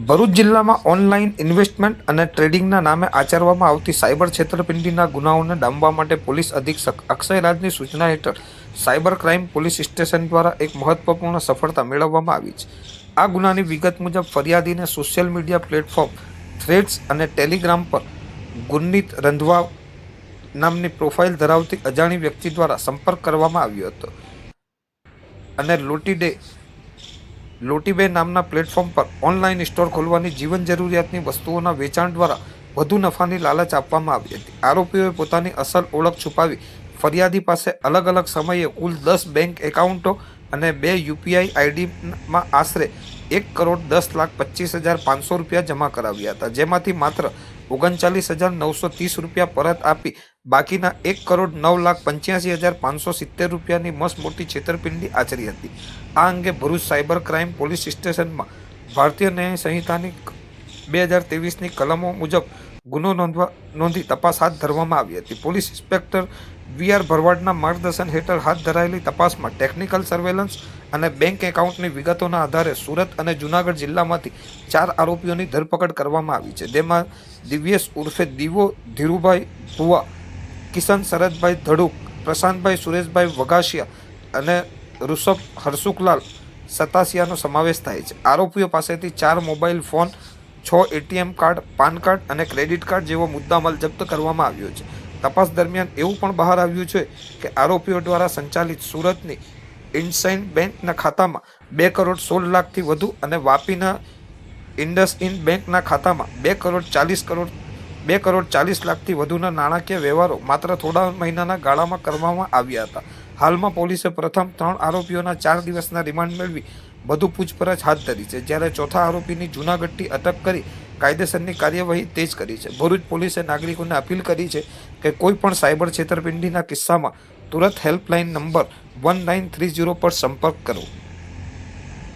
ભરૂચ જિલ્લામાં online investment અને ટ્રેડિંગના નામે આચરવામાં આવતી સાયબર છેતરપિંડીના ગુનાઓને ડામવા માટે પોલીસ અધિક્ષક અક્ષય રાજની સૂચના હેઠળ સાયબર ક્રાઇમ પોલીસ સ્ટેશન દ્વારા એક મહત્વપૂર્ણ સફળતા મેળવવામાં આવી છે. આ ગુનાની વિગત મુજબ ફરિયાદીને સોશિયલ મીડિયા પ્લેટફોર્મ થ્રેડ્સ અને ટેલિગ્રામ પર ગુરનીત રંધવા નામની પ્રોફાઇલ ધરાવતી અજાણી વ્યક્તિ દ્વારા સંપર્ક કરવામાં આવ્યો હતો અને લોટીબે નામના પ્લેટફોર્મ પર ઓનલાઈન સ્ટોર ખોલવાની જીવન જરૂરિયાતની વસ્તુઓના વેચાણ દ્વારા વધુ નફાની લાલચ આપવામાં આવી હતી. આરોપીઓએ પોતાની અસલ ઓળખ છુપાવી ફરિયાદી પાસે અલગ અલગ સમયે કુલ 10 બેંક એકાઉન્ટો અને 2 યુપીઆઈ આઈડીમાં આશરે 1,10,25,500 રૂપિયા જમા કરાવ્યા હતા, જેમાંથી માત્ર 39,930 રૂપિયા પરત આપી બાકીના 1,09,85,570 રૂપિયાની મસ્ત મોટી છેતરપિંડી આચરી હતી. આ અંગે ભરૂચ સાયબર ક્રાઇમ પોલીસ સ્ટેશનમાં ભારતીય ન્યાય સંહિતાની 2023ની કલમો મુજબ ગુનો નોંધી તપાસ હાથ ધરવામાં આવી હતી. Police inspector VR. ભરવાડના માર્ગદર્શન હેઠળ હાથ ધરાયેલી તપાસમાં ટેકનિકલ સર્વેલન્સ અને બેંક એકાઉન્ટની વિગતોના આધારે સુરત અને જૂનાગઢ જિલ્લામાંથી 4 આરોપીઓની ધરપકડ કરવામાં આવી છે, જેમાં દિવ્યેશ ઉર્ફે દીવો ધીરુભાઈ ભુવા, કિશન શરદભાઈ ધડુક, પ્રશાંતભાઈ સુરેશભાઈ વઘાસિયા અને ઋષભ હરસુખલાલ સતાસિયાનો સમાવેશ થાય છે. આરોપીઓ પાસેથી 4 mobile phone, 6 ATM card, PAN card અને ક્રેડિટ કાર્ડ જેવો મુદ્દામાલ જપ્ત કરવામાં આવ્યો છે. તપાસ દરમિયાન એવું પણ બહાર આવ્યું છે કે આરોપીઓ દ્વારા સંચાલિત સુરતની ઇન્ડસઇન્ડ બેંકના ખાતામાં 2,16 લાખથી વધુ અને વાપીના ઇન્ડસઇન્ડ બેંકના ખાતામાં 2,40 લાખથી વધુના નાણાકીય વ્યવહારો માત્ર થોડા મહિનાના ગાળામાં કરવામાં આવ્યા હતા. હાલમાં પોલીસે પ્રથમ 3 આરોપીઓના 4 દિવસના રિમાન્ડ મેળવી વધુ પૂછપરછ હાથ ધરી છે, જ્યારે ચોથા આરોપીની જૂનાગઢથી અટક કરી કાયદેસરની કાર્યવાહી તેજ કરી છે. ભરૂચ પોલીસે નાગરિકોને અપીલ કરી છે કે કોઈ પણ સાયબર છેતરપિંડીના કિસ્સામાં તુરંત હેલ્પલાઇન નંબર 1930 પર સંપર્ક કરો.